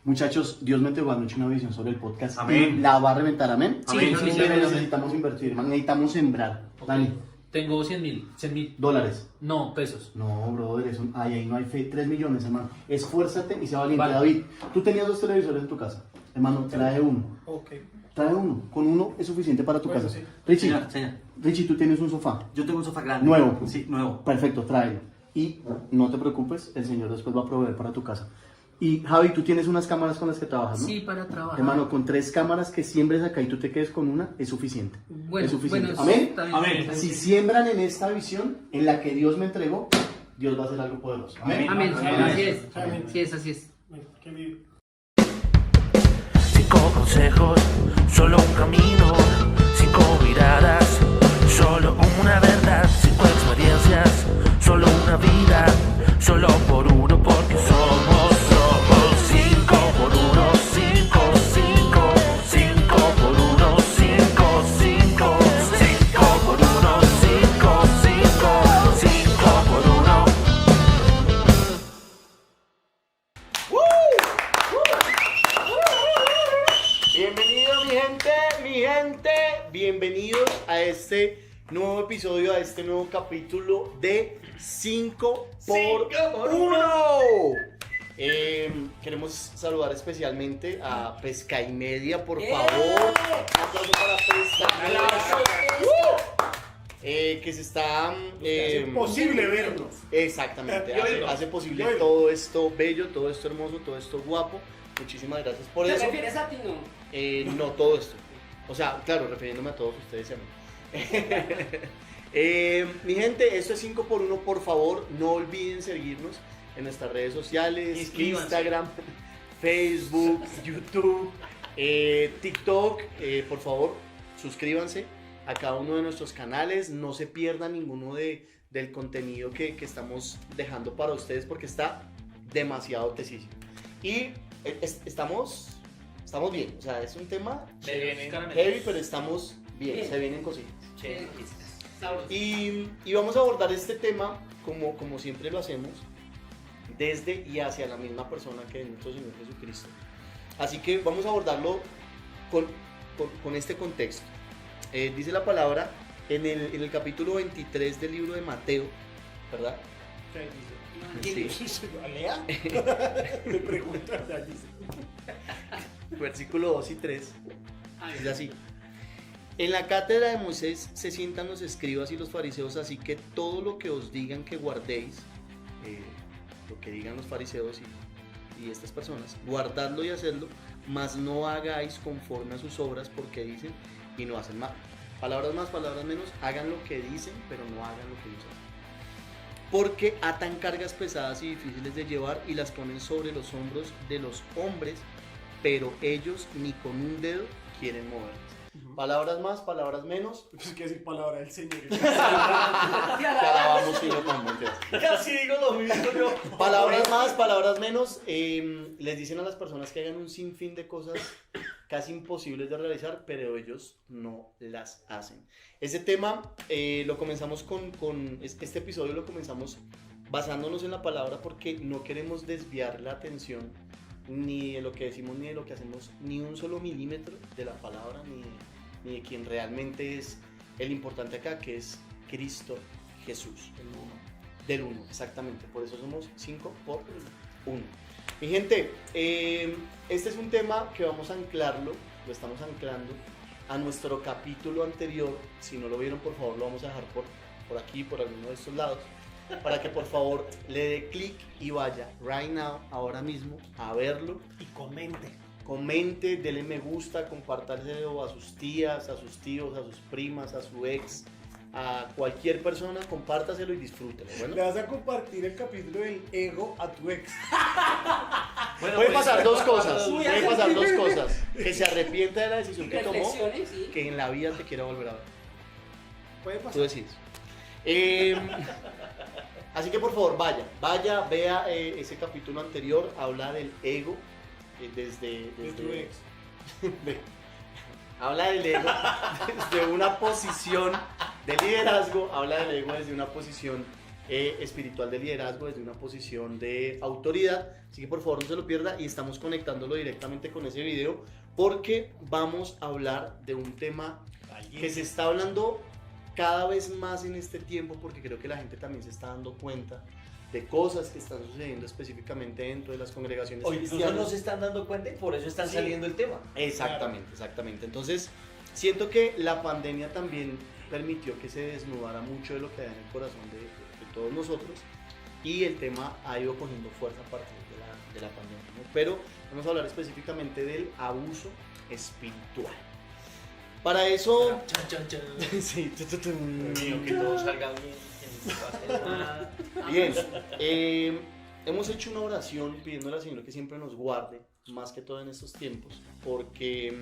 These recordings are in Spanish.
Muchachos, Dios me entregó anoche una visión sobre el podcast. Amén. Y la va a reventar, amén. Amén. Sí, pero necesitamos invertir, man, necesitamos sembrar. Dani, Tengo 100.000. dólares. No, pesos. No, brother, eso, ahí no hay fe. 3 millones, hermano. Esfuérzate y sea valiente. Vale. David, tú tenías 2 televisores en tu casa. Hermano, trae uno. Ok. Trae uno. Con uno es suficiente para tu Bueno, casa. sí. Richie, Señor. Richie, tú tienes un sofá. Yo tengo un sofá grande. Nuevo. Sí, nuevo. Perfecto, tráelo. Y no te preocupes, el Señor después va a proveer para tu casa. Y Javi, tú tienes unas cámaras con las que trabajas, ¿no? Sí, para trabajar. Hermano, con 3 cámaras que siembres acá y tú te quedes con una, es suficiente. Bueno, es suficiente. bueno, Amén. está bien, Amén. está bien. Si siembran en esta visión en la que Dios me entregó, Dios va a hacer algo poderoso. Amén. Amén, Amén. así es. Amén. Sí es, así es. Bueno, qué bien. 5 consejos, solo un camino, 5 miradas, solo una verdad, 5 experiencias, solo una vida, solo por uno, porque somos 5 por 1, 5, 5, 5 por 1, 5, 5, 5 por 1, 5, 5, 5 por 1. Bienvenido mi gente, bienvenidos a este nuevo episodio, a este nuevo capítulo de 5 por 1. Queremos saludar especialmente a Pesca y Media, por favor. Un aplauso para Pesca y Media. Que se está... Es imposible vernos. Exactamente, Yo hace, digo, hace posible yo digo. todo esto bello, todo esto hermoso, todo esto guapo. Muchísimas gracias por ¿Te eso. refieres a ti, no? No todo esto. O sea, claro, refiriéndome a todos ustedes y a mí. Mi gente, esto es 5 por 1. Por favor, no olviden seguirnos en nuestras redes sociales, Inscríbanse. Instagram, Facebook, YouTube, TikTok. Por favor, suscríbanse a cada uno de nuestros canales. No se pierdan ninguno del contenido que estamos dejando para ustedes porque está demasiado tesísimo. Y estamos bien. O sea, es un tema heavy, pero estamos bien. Bien. Se vienen cositas. Sabroso. Y vamos a abordar este tema como siempre lo hacemos, desde y hacia la misma persona que es nuestro Señor Jesucristo. Así que vamos a abordarlo con este contexto. Dice la palabra en el capítulo 23 del libro de Mateo, ¿verdad? Sí. ¿Alea? Me preguntan allí. Versículo 2 y 3. Es así. En la cátedra de Moisés se sientan los escribas y los fariseos, así que todo lo que os digan que guardéis, lo que digan los fariseos y estas personas, guardadlo y hacedlo, mas no hagáis conforme a sus obras, porque dicen y no hacen mal. Palabras más, palabras menos, hagan lo que dicen, pero no hagan lo que ellos hacen. Porque atan cargas pesadas y difíciles de llevar y las ponen sobre los hombros de los hombres, pero ellos ni con un dedo quieren moverlas. Palabras más, palabras menos. Pues que decir palabra del Señor. Te alabamos, Señor, con bondad. Casi digo lo mismo yo. Palabras más, palabras menos. Les dicen a las personas que hagan un sinfín de cosas casi imposibles de realizar, pero ellos no las hacen. Este tema lo comenzamos este episodio lo comenzamos basándonos en la palabra porque no queremos desviar la atención ni de lo que decimos ni de lo que hacemos, ni un solo milímetro de la palabra, ni de quien realmente es el importante acá, que es Cristo Jesús. Del uno, exactamente. Por eso somos 5 por 1. Mi gente, este es un tema que vamos a anclarlo, lo estamos anclando a nuestro capítulo anterior. Si no lo vieron, por favor, lo vamos a dejar por aquí, por alguno de estos lados, para que por favor le dé clic y vaya right now, ahora mismo, a verlo. Y comente. Comente, dele me gusta, compártaselo a sus tías, a sus tíos, a sus primas, a su ex, a cualquier persona, compártaselo y disfrútelo. Bueno, Le vas a compartir el capítulo del ego a tu ex. Bueno, puede pues, pasar dos cosas, Uy, puede pasar dos cosas, que se arrepienta de la decisión que tomó, Reflexiones, sí. que en la vida te quiera volver a ver. Puede Tú pasar. decides. Así que por favor, vea ese capítulo anterior, habla del ego, De tu ex. habla del ego desde una posición de liderazgo, habla del ego desde una posición espiritual de liderazgo desde una posición de autoridad. Así que por favor no se lo pierda y estamos conectándolo directamente con ese video porque vamos a hablar de un tema que se está hablando cada vez más en este tiempo porque creo que la gente también se está dando cuenta de cosas que están sucediendo específicamente dentro de las congregaciones Hoy incluso cristianas. no se están dando cuenta y por eso están Sí. saliendo el tema. Exactamente, exactamente. Entonces, siento que la pandemia también permitió que se desnudara mucho de lo que hay en el corazón de todos nosotros y el tema ha ido cogiendo fuerza a partir de la pandemia, ¿no? Pero vamos a hablar específicamente del abuso espiritual. Para eso... Chan, chan, chan. Sí, Mío, que todo salga bien, que no pase nada. Bien, hemos hecho una oración pidiéndole al Señor que siempre nos guarde, más que todo en estos tiempos, porque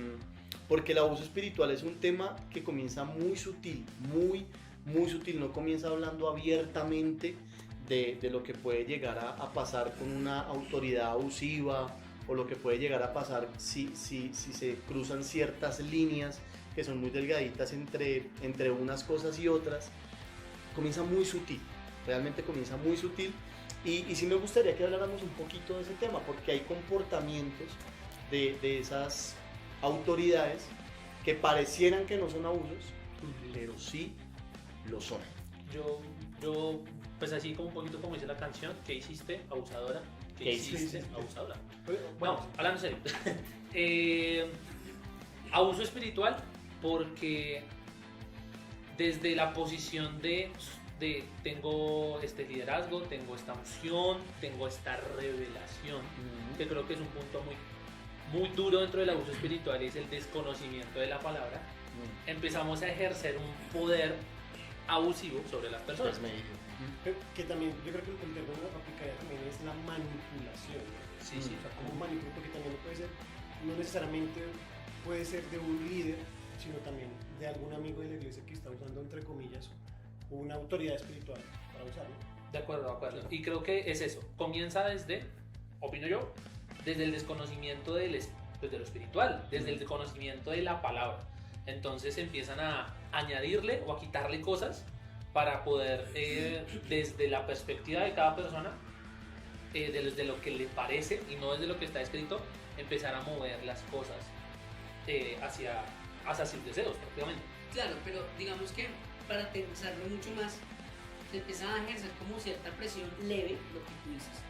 el abuso espiritual es un tema que comienza muy sutil, muy sutil, no comienza hablando abiertamente de lo que puede llegar a pasar con una autoridad abusiva o lo que puede llegar a pasar si se cruzan ciertas líneas que son muy delgaditas entre unas cosas y otras. Comienza muy sutil, realmente comienza muy sutil y sí me gustaría que habláramos un poquito de ese tema porque hay comportamientos de esas autoridades que parecieran que no son abusos, pero sí lo son. Yo, pues así como un poquito como dice la canción, ¿qué hiciste, abusadora? ¿Qué hiciste? Abusadora? Bueno, No, hablando en serio. Abuso espiritual porque desde la posición de tengo este liderazgo, tengo esta unción, tengo esta revelación, que creo que es un punto muy duro dentro del abuso espiritual, es el desconocimiento de la palabra. Empezamos a ejercer un poder abusivo sobre las personas. que también, yo creo que el término aplicaría también es la manipulación, ¿no? Sí, sí. O sea, como manipular, porque también puede ser, no necesariamente puede ser de un líder, sino también de algún amigo de la iglesia que está usando, entre comillas, una autoridad espiritual para usarlo. De acuerdo. Y creo que es eso. Comienza desde, opino yo, desde el desconocimiento de lo espiritual, desde el desconocimiento de la palabra. Entonces empiezan a añadirle o a quitarle cosas para poder, desde la perspectiva de cada persona, desde lo que le parece y no desde lo que está escrito, empezar a mover las cosas hacia sus deseos prácticamente. Claro, pero digamos que para aterrizarlo mucho más, se empieza a ejercer como cierta presión leve, lo que tú dices.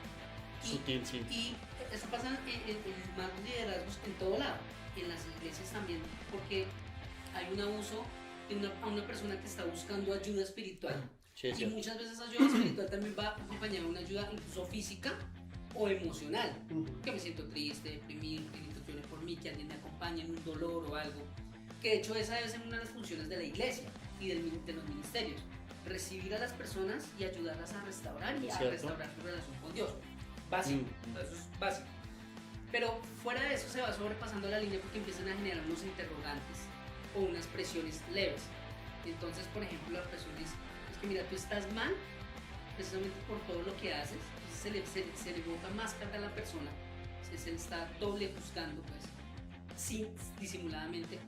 Sutil, sí. Y eso pasa en más liderazgos en todo lado, en las iglesias también, porque hay un abuso a una persona que está buscando ayuda espiritual. Sí, es Y cierto. muchas veces esa ayuda espiritual también va acompañada de una ayuda incluso física o emocional. Que me siento triste, deprimido, que necesito que ore por mí, que alguien me acompañe en un dolor o algo. Que de hecho esa debe ser una de las funciones de la iglesia y de los ministerios. Recibir a las personas y ayudarlas a restaurar y a Cierto. restaurar su relación con Dios. Básico, eso es básico. Pero fuera de eso se va sobrepasando la línea porque empiezan a generar unos interrogantes o unas presiones leves. Entonces, por ejemplo, la presión es que mira, tú estás mal precisamente por todo lo que haces. Entonces se le bota más carga a la persona. Se le está doble juzgando, pues, disimuladamente.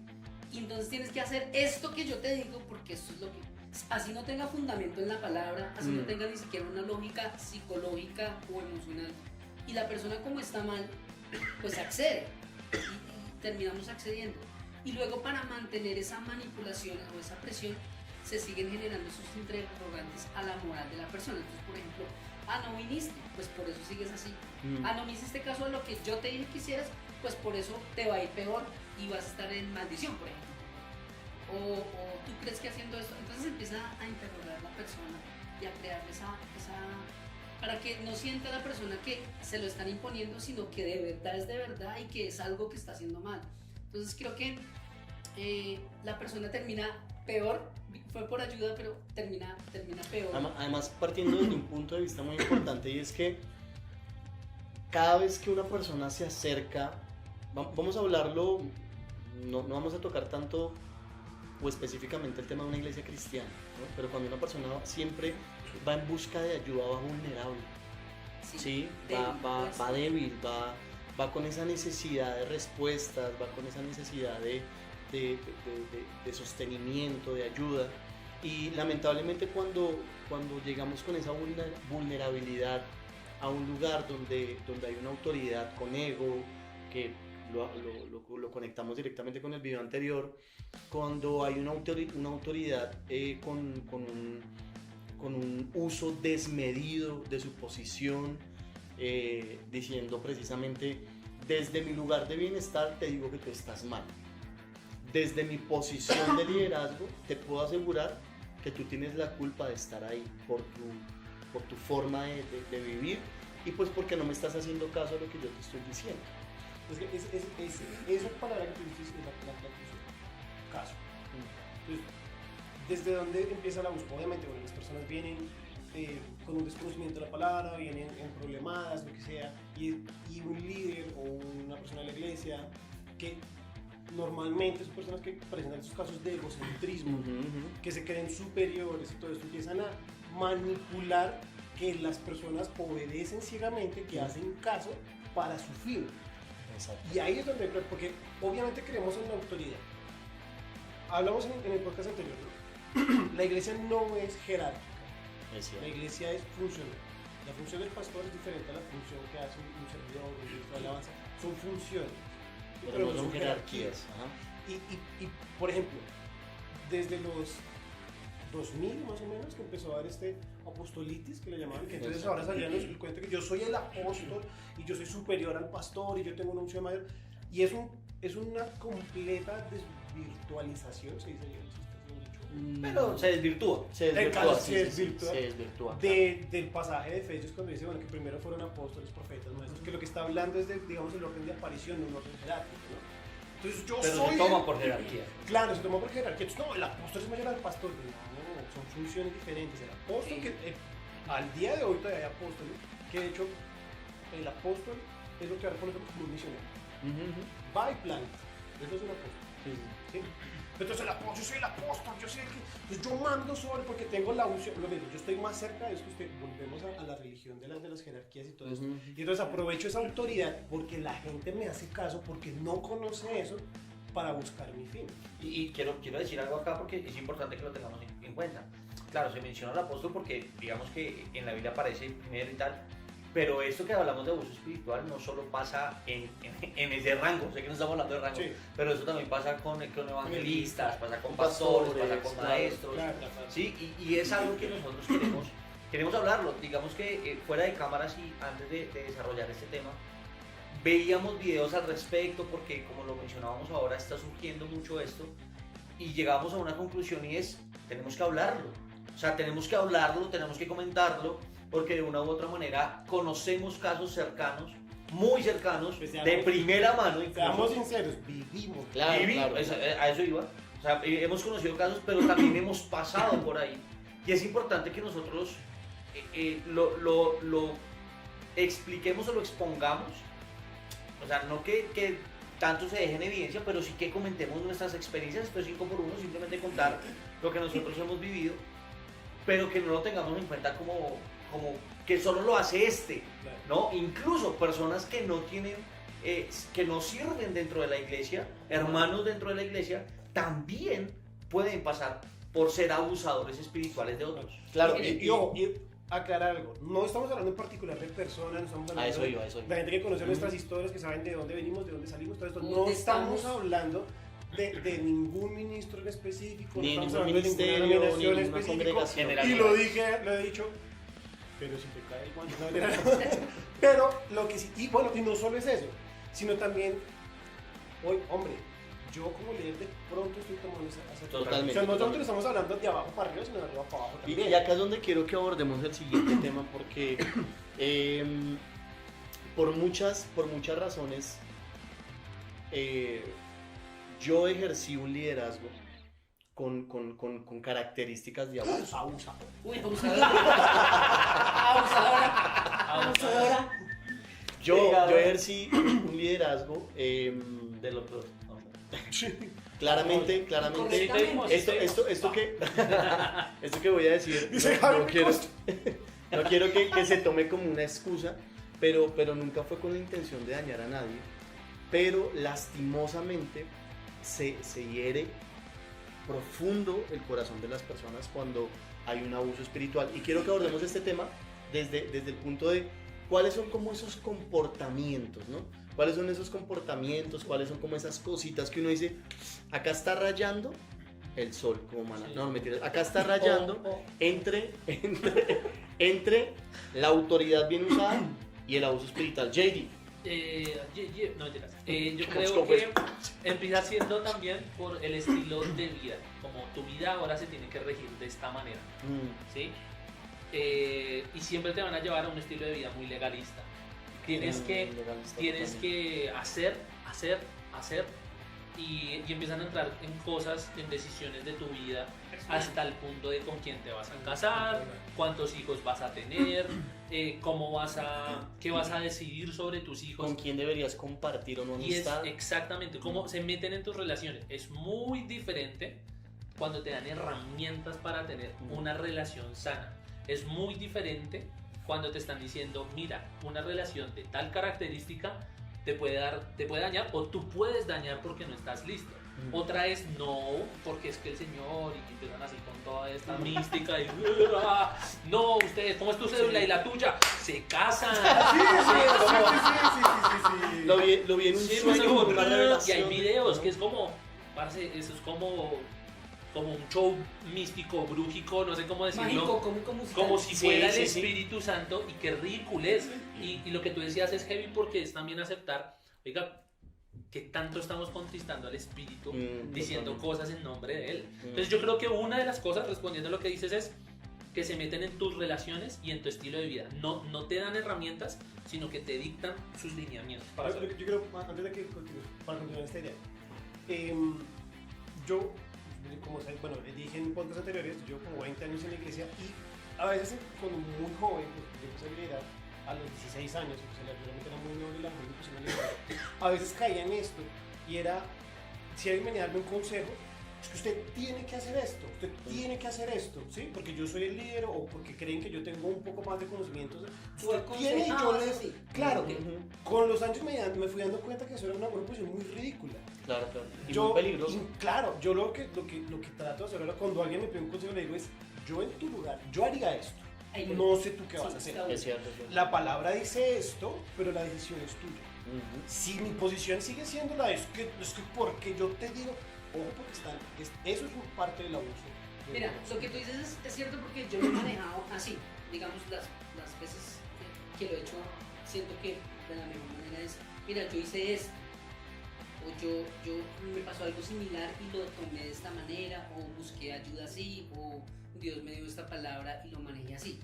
Y entonces tienes que hacer esto que yo te digo porque esto es lo que... Así no tenga fundamento en la palabra, así no tenga ni siquiera una lógica psicológica o emocional. Y la persona como está mal, pues accede. Y terminamos accediendo. Y luego para mantener esa manipulación o esa presión, se siguen generando esos interrogantes a la moral de la persona. Entonces, por ejemplo, no viniste, pues por eso sigues así. No me hiciste caso de lo que yo te dije que hicieras, pues por eso te va a ir peor y vas a estar en maldición, por ejemplo. O tú crees que haciendo esto, entonces empieza a interrogar a la persona y a crear esa para que no sienta la persona que se lo están imponiendo, sino que de verdad es de verdad y que es algo que está haciendo mal. Entonces creo que la persona termina peor, fue por ayuda, pero termina peor. Además, partiendo de un punto de vista muy importante, y es que cada vez que una persona se acerca, vamos a hablarlo, no vamos a tocar tanto o específicamente el tema de una iglesia cristiana, ¿no? Pero cuando una persona siempre va en busca de ayuda, va vulnerable, ¿sí? Va débil, va con esa necesidad de respuestas, va con esa necesidad de sostenimiento, de ayuda. Y lamentablemente cuando llegamos con esa vulnerabilidad a un lugar donde hay una autoridad con ego, que lo conectamos directamente con el video anterior, cuando hay una autoridad con un uso desmedido de su posición, diciendo precisamente, desde mi lugar de bienestar te digo que tú estás mal. Desde mi posición de liderazgo te puedo asegurar que tú tienes la culpa de estar ahí por tu forma de vivir y pues porque no me estás haciendo caso a lo que yo te estoy diciendo. Es que esa palabra que tú dices es la que uso, caso. Entonces, ¿desde dónde empieza la búsqueda? Obviamente, bueno, las personas vienen con un desconocimiento de la palabra, vienen en problemadas, lo que sea, y un líder o una persona de la iglesia que normalmente son personas que presentan esos casos de egocentrismo, que se creen superiores y todo esto, empiezan a manipular que las personas obedecen ciegamente, que hacen caso para su fin. Exacto. Y ahí es donde, porque obviamente creemos en la autoridad. Hablamos en el podcast anterior, ¿no? La iglesia no es jerárquica, la iglesia es funcional. La función del pastor es diferente a la función que hace un servidor, un ministro de alabanza. Son funciones. Pero no son jerarquías. Ajá. Y, por ejemplo, desde los 2000 más o menos que empezó a haber este apostolitis que le llamaban, que entonces ahora salían el cuento que yo soy el apóstol y yo soy superior al pastor y yo tengo una unción mayor, y es una completa desvirtualización, se dice yo, si está bien dicho. Pero se desvirtúa. El caso se desvirtúa claro. del pasaje de Efesios cuando dice, bueno, que primero fueron apóstoles, profetas, maestros, que lo que está hablando es de, digamos, el orden de aparición, no un orden jerárquico, ¿no? Entonces yo Pero soy se toma por jerarquía. Claro, se toma por jerarquía. Entonces, no, el apóstol es mayor al pastor. No, son funciones diferentes. El apóstol, que al día de hoy todavía hay apóstoles, que de hecho el apóstol es lo que ahora conocemos como un misionero. Va y planta. Eso es un apóstol. ¿Sí? Entonces yo soy el apóstol, yo soy el que... Entonces yo mando sobre porque tengo la unción. Lo mismo, yo estoy más cerca de eso que usted. Volvemos a la religión de las jerarquías y todo eso. Y entonces aprovecho esa autoridad porque la gente me hace caso, porque no conoce eso, para buscar mi fin. Y quiero decir algo acá porque es importante que lo tengamos en cuenta. Claro, se menciona al apóstol porque digamos que en la Biblia aparece primero y tal, pero esto que hablamos de abuso espiritual no solo pasa en ese rango, sé que no estamos hablando de rango, Sí. pero eso también pasa con evangelistas, pasa con pastores, pasa con maestros, Claro. ¿sí? Y es algo que nosotros queremos hablarlo. Digamos que fuera de cámaras y antes de desarrollar este tema, veíamos videos al respecto porque como lo mencionábamos ahora está surgiendo mucho esto y llegamos a una conclusión y es, tenemos que hablarlo. O sea, tenemos que hablarlo, tenemos que comentarlo, porque de una u otra manera conocemos casos cercanos, muy cercanos, Pues de primera mano. Seamos sinceros, vivimos. Claro, claro. A eso iba. O sea, hemos conocido casos, pero también hemos pasado por ahí. Y es importante que nosotros lo expliquemos o lo expongamos. O sea, no que tanto se deje en evidencia, pero sí que comentemos nuestras experiencias. Esto es 5 por 1, simplemente contar lo que nosotros hemos vivido, pero que no lo tengamos en cuenta como que solo lo hace ¿no? Incluso personas que no tienen, que no sirven dentro de la iglesia, hermanos dentro de la iglesia, también pueden pasar por ser abusadores espirituales de otros. Claro, Y aclarar algo, no estamos hablando en particular de personas, no estamos hablando a eso iba. de la gente que conoce nuestras historias, que saben de dónde venimos, de dónde salimos, todo esto. No ¿Dónde estamos estamos? hablando de ningún ministro en específico, Ni no ningún estamos hablando de ministerio, ninguna ni denominación ninguna específica. congregación. Y lo he dicho, pero si te cae el guante, no. Pero lo que sí, y bueno, y no solo es eso, sino también, hoy, hombre, yo como líder de pronto estoy tomando esa Totalmente, O sea, nosotros totalmente. no estamos hablando de abajo para arriba, sino de arriba para abajo Y también. acá es donde quiero que abordemos el siguiente tema porque por muchas razones yo ejercí un liderazgo con características de abuso. Abusador. Uy, abusadora. Abusadora. Yo ejercí un liderazgo De lo peor. claramente Correctamente. esto que voy a decir Dice no Jaime quiero Costa. no quiero que se tome como una excusa, pero nunca fue con la intención de dañar a nadie, pero lastimosamente se hiere profundo el corazón de las personas cuando hay un abuso espiritual. Y quiero que abordemos este tema desde el punto de cuáles son como esos comportamientos, ¿no? ¿Cuáles son esos comportamientos? ¿Cuáles son como esas cositas que uno dice, acá está rayando el sol, como mana? Sí. No, mentira, acá está rayando entre la autoridad bien usada y el abuso espiritual. JD. No mentiras. Yo creo que empieza siendo también por el estilo de vida. Como tu vida ahora se tiene que regir de esta manera, ¿sí? Y siempre te van a llevar a un estilo de vida muy legalista. Tienes que hacer y empiezan a entrar en cosas, en decisiones de tu vida, hasta el punto de con quién te vas a casar, cuántos hijos vas a tener, qué vas a decidir sobre tus hijos. ¿Con quién deberías compartir o no Y es amistad? exactamente cómo se meten en tus relaciones. Es muy diferente cuando te dan herramientas para tener una relación sana. Es muy diferente cuando te están diciendo, mira, una relación de tal característica te puede dañar, o tú puedes dañar porque no estás listo. Otra es no, porque es que el Señor, y empiezan así con toda esta mística y no, ustedes, ¿cómo es tu cédula y la tuya? Se casan. Sí. Lo vi en un Sí, sueño, como, una y hay revelación. videos que es como, parce, eso es como un show místico, brújico, no sé cómo decirlo. Mágico, cómico, musical. Como si Sí, fuera sí, el sí. Espíritu Santo, y qué ridiculez. Y lo que tú decías es heavy porque es también aceptar, oiga, que tanto estamos contristando al Espíritu diciendo Totalmente. cosas en nombre de Él. Entonces yo creo que una de las cosas, respondiendo a lo que dices, es que se meten en tus relaciones y en tu estilo de vida. No te dan herramientas, sino que te dictan sus lineamientos. Para Yo creo, antes de que continúe, para continuar esta idea, yo, como bueno, dije en podcasts anteriores, yo como 20 años en la iglesia y a veces cuando muy joven, pues yo empecé a liderar a los 16 años, pues realmente era muy noble la joven, pues me lideraba. A veces caía en esto y era, si alguien venía a darme un consejo, es que usted tiene que hacer esto, usted tiene que hacer esto, ¿sí? Porque yo soy el líder o porque creen que yo tengo un poco más de conocimientos. Usted tiene y yo les... Sí. Claro, Ujú. con los años me fui dando cuenta que eso era una proposición muy ridícula. Claro. Y muy peligroso. Claro, yo lo que trato de hacer ahora cuando alguien me pide un consejo le digo es, yo en tu lugar, yo haría esto. Ay, yo- No sé tú qué vas Sí, a hacer. está bueno. Es cierto. La palabra dice esto, pero la decisión es tuya. Ujú. Si mi posición sigue siendo la de es que porque yo te digo, ojo, porque eso es un parte del abuso. Mira, lo que tú dices es cierto porque yo lo he manejado así. Digamos, las veces que lo he hecho, siento que de la mejor manera es, mira, yo hice esto, o yo me pasó algo similar y lo tomé de esta manera, o busqué ayuda así, o Dios me dio esta palabra y lo manejé así.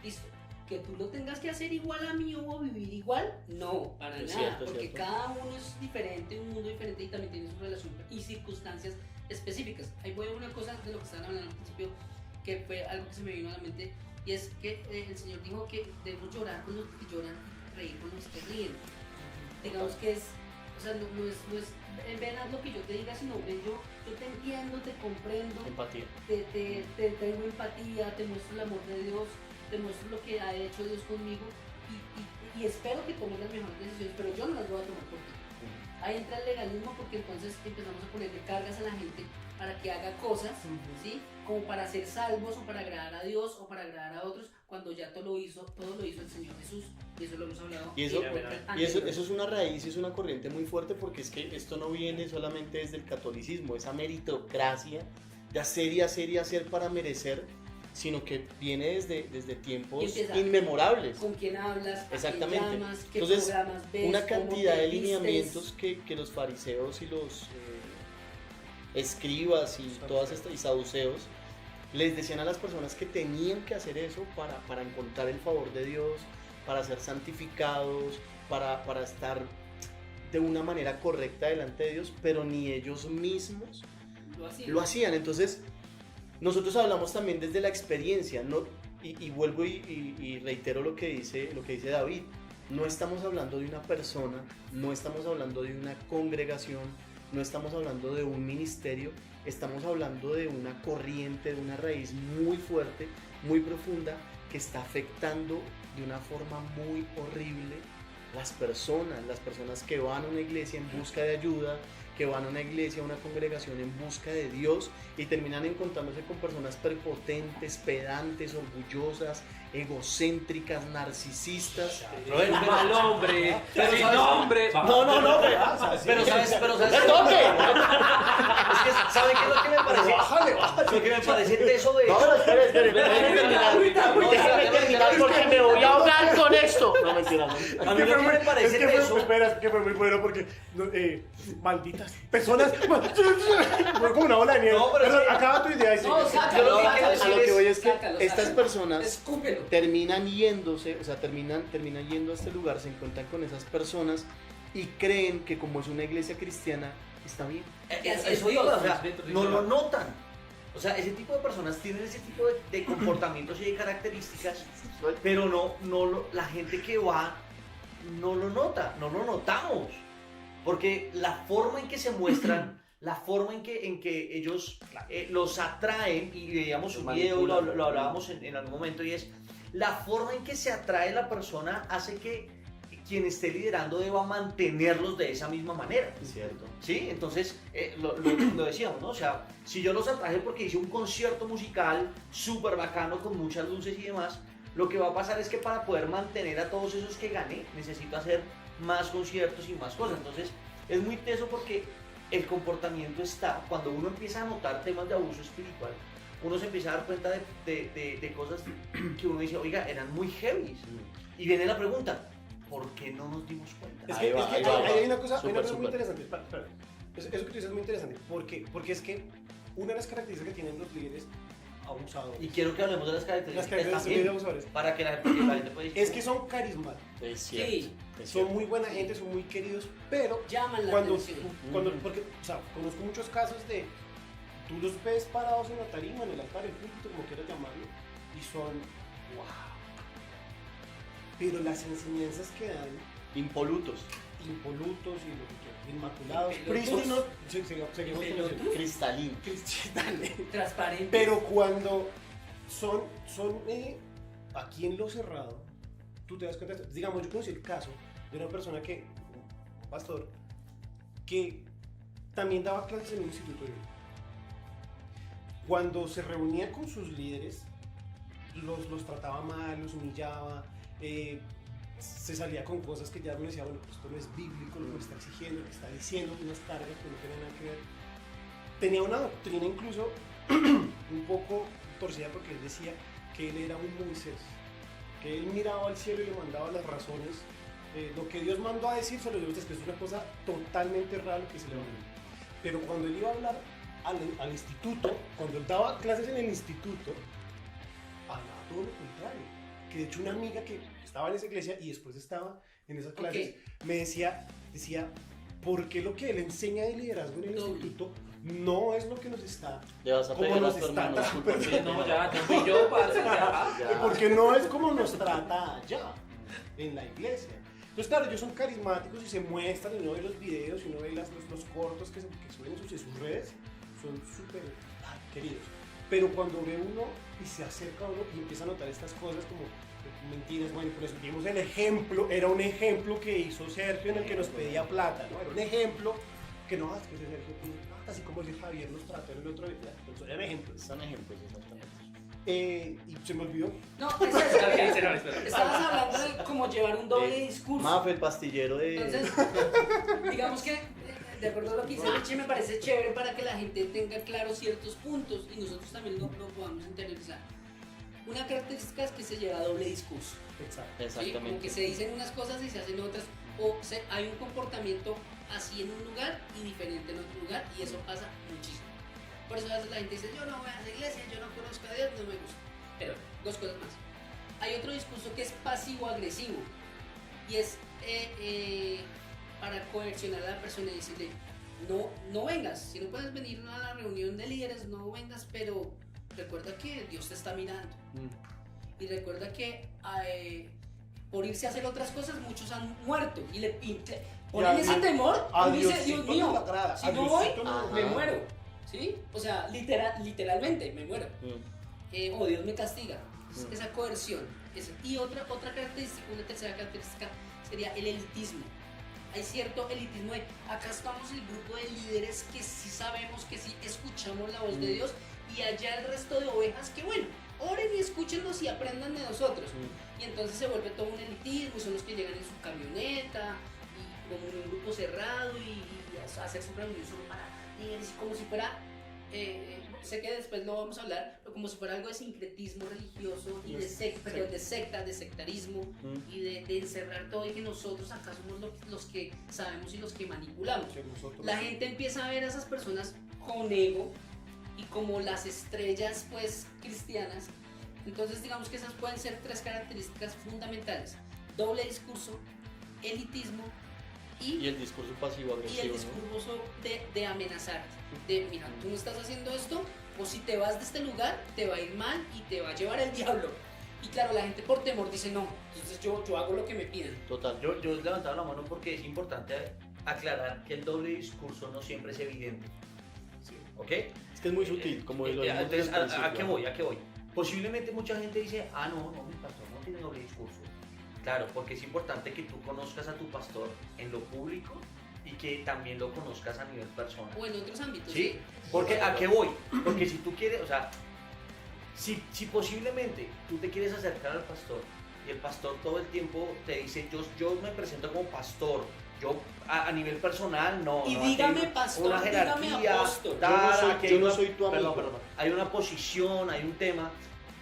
Listo. Que tú lo tengas que hacer igual a mí o vivir igual, no, para Es nada, cierto, es porque cierto. cada uno es diferente, un mundo diferente y también tiene su relación y circunstancias específicas. Ahí voy a una cosa de lo que estaban hablando al principio, que fue algo que se me vino a la mente, y es que el Señor dijo que debemos llorar con los que lloran y reír con los que ríen. Digamos que es, o sea, no es ven haz lo que yo te diga, sino ven yo te entiendo, te comprendo, Empatía. te tengo empatía, te muestro el amor de Dios, te muestro lo que ha hecho Dios conmigo y espero que tomes las mejores decisiones, pero yo no las voy a tomar por ti. Ahí entra el legalismo porque entonces empezamos a ponerle cargas a la gente para que haga cosas, ¿sí? Como para ser salvos o para agradar a Dios o para agradar a otros, cuando ya todo lo hizo el Señor Jesús, y eso lo hemos hablado. Y eso, anteriormente. y eso es una raíz y es una corriente muy fuerte porque es que esto no viene solamente desde el catolicismo, esa meritocracia de hacer y hacer y hacer para merecer, sino que viene desde tiempos Y empieza, inmemorables. ¿Con quién hablas? ¿A Exactamente. quién llamas? ¿Qué Entonces, programas ves? Una ¿Cómo cantidad te de vistes? lineamientos que los fariseos y los escribas y todas estas y saduceos les decían a las personas que tenían que hacer eso para encontrar el favor de Dios, para ser santificados, para estar de una manera correcta delante de Dios, pero ni ellos mismos lo hacían. Entonces, nosotros hablamos también desde la experiencia, ¿no? Y vuelvo y reitero lo que dice David. No estamos hablando de una persona, no estamos hablando de una congregación, no estamos hablando de un ministerio, estamos hablando de una corriente, de una raíz muy fuerte, muy profunda, que está afectando de una forma muy horrible las personas que van a una iglesia en busca de ayuda, que van a una iglesia, a una congregación en busca de Dios y terminan encontrándose con personas prepotentes, pedantes, orgullosas, egocéntricas, narcisistas. Mal hombre, Pero sin sabes- nombre. No, Pero sabes, ¡Me toque! es que ¿sabe qué es lo que me parece? Lo que me parece teso de No, eso. pero espere, déjeme terminar porque me voy a ahogar con esto. No, mentira, no. A mí lo que me parece teso. Espera, que fue muy bueno porque malditas personas. Fue como una bola de nieve. No, pero Perdón, es que- acaba tu idea y No, sigue. sácalo, Yo lo que sácalo, quiero A lo que voy es que sácalo, estas sácalo. personas Escúpelo. terminan yéndose, o sea, terminan yendo a este lugar, se encuentran con esas personas y creen que como es una iglesia cristiana, está bien. Eso digo, o sea, no lo notan. O sea, ese tipo de personas tienen ese tipo de comportamientos y de características, pero la gente que va no lo nota, no lo notamos. Porque la forma en que se muestran, la forma en que ellos los atraen, y veíamos un video, lo hablábamos en algún momento, y es la forma en que se atrae la persona hace que quien esté liderando deba mantenerlos de esa misma manera. ¿Cierto? ¿Sí? Entonces, lo decíamos, ¿no? O sea, si yo los atraje porque hice un concierto musical súper bacano con muchas luces y demás, lo que va a pasar es que para poder mantener a todos esos que gané, necesito hacer más conciertos y más cosas. Entonces, es muy teso porque el comportamiento está, cuando uno empieza a notar temas de abuso espiritual, uno se empieza a dar cuenta de cosas que uno dice, oiga, eran muy heavy. Y viene la pregunta, ¿por qué no nos dimos cuenta? Es Ahí que, va, es que ahí va, hay una cosa, Súper, muy súper. interesante. Espera. Eso que tú dices es muy interesante. Porque es que una de las características que tienen los líderes abusadores Y quiero que hablemos de las las características características de también, los abusadores para que la gente pueda es que son carismáticos, Es cierto. Sí. es son cierto. muy buena gente, son muy queridos, pero Llaman la cuando, atención. porque, o sea, conozco muchos casos de tú los ves parados en la tarima, en el altar, el púlpito, como quieras llamarlo, y son wow. Pero las enseñanzas que dan, Impolutos. impolutos y lo que quieras, inmaculados, Impelutos. prístinos, seguimos Impelutos. conociendo. Cristalino. Cristales. Transparente. Pero cuando son aquí en lo cerrado, tú te das cuenta, digamos, yo conocí el caso de una persona un pastor, que también daba clases en un instituto bíblico. Cuando se reunía con sus líderes, los trataba mal, los humillaba, se salía con cosas que ya uno decía, bueno, pues esto no es bíblico, lo que me está exigiendo, lo que está diciendo, unas cargas que no tienen nada que ver. Tenía una doctrina incluso un poco torcida porque él decía que él era un Moisés, que él miraba al cielo y le mandaba las razones, lo que Dios mandó a decir se lo dio a ustedes, que es una cosa totalmente rara lo que se le va a decir. Pero cuando él iba a hablar al instituto, cuando él daba clases en el instituto, hablaba todo lo contrario. Que de hecho una amiga que estaba en esa iglesia y después estaba en esas clases, me decía, ¿por qué lo que él enseña de liderazgo en el instituto no es lo que nos está? Le vas a ¿Cómo pegar a nos tu está hermano. tratando? disculpa. Sí, no, ya fui yo, parce, ya. Ya. Porque no es como nos trata allá, en la iglesia. Entonces, claro, ellos son carismáticos y se muestran, y uno ve los videos, y uno ve los cortos que suben en sus redes, son súper queridos. Pero cuando ve uno y se acerca a uno y empieza a notar estas cosas como mentiras, bueno, por eso vimos el ejemplo, era un ejemplo que hizo Sergio en el que nos pedía plata, ¿no? Era un ejemplo que no, es que ese Sergio pide plata, así como si Javier nos trató en el otro día, entonces eran ejemplos. Son ejemplos, exactamente. Y se me olvidó. No, es eso. Ok, espera, espera. Estabas hablando de cómo llevar un doble discurso. Mafe, el pastillero de... Entonces, digamos que, de acuerdo a lo que dice Richie, me parece chévere para que la gente tenga claros ciertos puntos y nosotros también lo podamos interiorizar. Una característica es que se lleva doble discurso. Exacto. ¿Sí? Como Exactamente. que se dicen unas cosas y se hacen otras, o hay un comportamiento así en un lugar y diferente en otro lugar, y eso pasa muchísimo. Por eso a veces la gente dice, yo no voy a la iglesia, yo no conozco a Dios, no me gusta. Pero, dos cosas más. Hay otro discurso que es pasivo-agresivo, y es para coercionar a la persona y decirle, no vengas, si no puedes venir a la reunión de líderes, no vengas, pero recuerda que Dios te está mirando. Y recuerda que por irse a hacer otras cosas muchos han muerto y ponen ese temor y dice, Dios mío, si no voy, me muero, ¿sí? O sea, literalmente me muero, o Dios me castiga. Esa coerción. Y otra característica, una tercera característica sería el elitismo. Hay cierto elitismo de acá estamos el grupo de líderes que sí sabemos, que sí escuchamos la voz de Dios, y allá el resto de ovejas que bueno, oren y escúchennos y aprendan de nosotros. Y entonces se vuelve todo un elitismo y son los que llegan en su camioneta y como en un grupo cerrado y a hacer su reunión solo para líderes, como si fuera, sé que después lo vamos a hablar, pero como si fuera algo de sincretismo religioso y de secta, de sectarismo y de encerrar todo y que nosotros acá somos los que sabemos y los que manipulamos. La gente empieza a ver a esas personas con ego y como las estrellas pues cristianas. Entonces digamos que esas pueden ser tres características fundamentales: doble discurso, elitismo y el discurso pasivo-agresivo. Y el discurso de amenazar, de mira, tú no estás haciendo esto, o si te vas de este lugar, te va a ir mal y te va a llevar el diablo. Y claro, la gente por temor dice no, entonces yo hago lo que me piden. Total. Yo he levantado la mano porque es importante aclarar que el doble discurso no siempre es evidente. ¿Ok? Es que es muy sutil, como lo dijimos entonces, desde el ¿a qué principio. voy? Posiblemente mucha gente dice, no, mi pastor no tiene doble discurso. Claro, porque es importante que tú conozcas a tu pastor en lo público y que también lo conozcas a nivel personal. O en otros ámbitos. ¿Sí? Porque ¿a qué voy? Porque si tú quieres, o sea, si posiblemente tú te quieres acercar al pastor y el pastor todo el tiempo te dice, yo me presento como pastor, yo a nivel personal no. Y no dígame tengo pastor, una dígame jerarquía, apóstol. tal, Yo no soy tu amigo. perdón, hay una posición, hay un tema.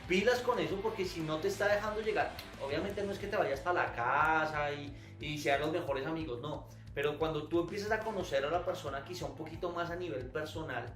Pilas con eso porque si no te está dejando llegar, obviamente no es que te vayas para la casa y sean los mejores amigos, no. Pero cuando tú empiezas a conocer a la persona quizá un poquito más a nivel personal,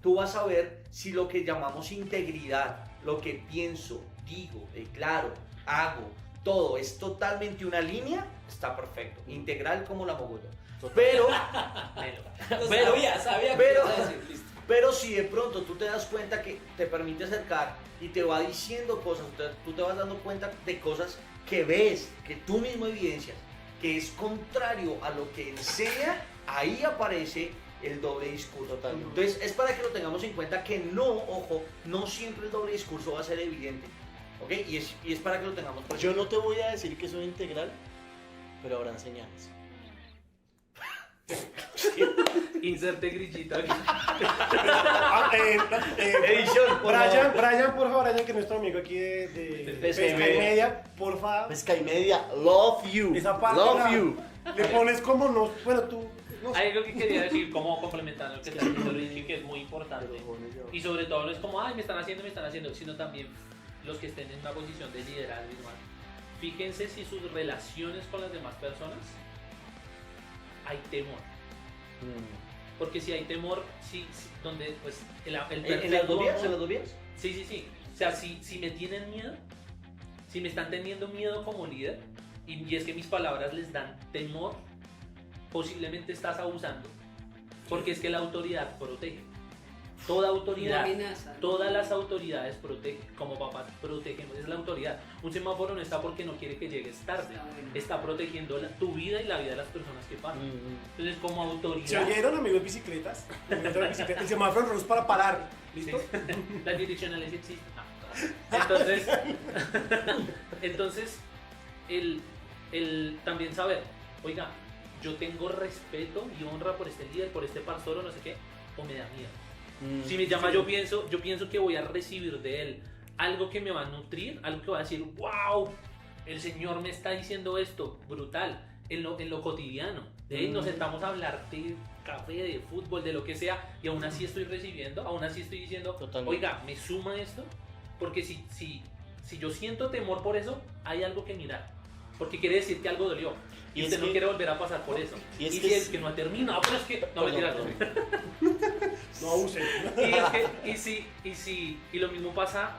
tú vas a ver si lo que llamamos integridad, lo que pienso, digo, declaro, hago, todo es totalmente una línea, está perfecto. Integral como la mogota. Pero, Sabía que pero- ibas a decir, listo. pero si de pronto tú te das cuenta que te permite acercar y te va diciendo cosas, tú te vas dando cuenta de cosas que ves, que tú mismo evidencias, que es contrario a lo que enseña, ahí aparece el doble discurso. Totalmente. Entonces es para que lo tengamos en cuenta que no, ojo, no siempre el doble discurso va a ser evidente. ¿Ok? Y es para que lo tengamos presente. Yo no te voy a decir que soy integral, pero habrán señales. Inserte grillito aquí. Edición, por favor. Brian, por favor, Brian, que es nuestro amigo aquí de Pesca y Pesca y Media. Media, por favor. Pesca y media, love you. Esa parte Love la- you. Le pones como no, bueno, tú, no sé. Hay algo que quería decir, como complementando lo que está diciendo Richie, que es muy importante. Y sobre todo no es como, ay, me están haciendo, sino también los que estén en una posición de liderazgo, hermano. Fíjense si sus relaciones con las demás personas hay temor. Porque si hay temor, donde pues el ¿En las perfecto dos vías? amor- ¿En las dos vías? Sí. O sea, si me tienen miedo, si me están teniendo miedo como líder, y es que mis palabras les dan temor, posiblemente estás abusando. Porque es que la autoridad protege. Toda Una autoridad, amenaza. todas las autoridades protegen. Como papás protegemos, es la autoridad. Un semáforo no está porque no quiere que llegues tarde. Está bueno. Está protegiendo tu vida y la vida de las personas que pasan. Entonces, como ¿Se autoridad, oyeron, amigos bicicletas? El semáforo rojo es para parar, ¿listo? las direccionales existen. No. Entonces el también saber, oiga, yo tengo respeto y honra por este líder, por este pastor o no sé qué, o me da miedo. Si me llama, yo pienso que voy a recibir de él algo que me va a nutrir, algo que va a decir, wow, el Señor me está diciendo esto, brutal, en lo cotidiano. De ahí nos sentamos a hablar de café, de fútbol, de lo que sea, y aún así estoy recibiendo, aún así estoy diciendo, Totalmente. oiga, ¿me suma esto? Porque si yo siento temor por eso, hay algo que mirar. Porque quiere decir que algo dolió. Y Y es usted no que- quiere volver a pasar por eso. y es Y que si es- es que no ha terminado, pero es que... No, Perdón, mentira. perdón. No abusen. Y lo mismo pasa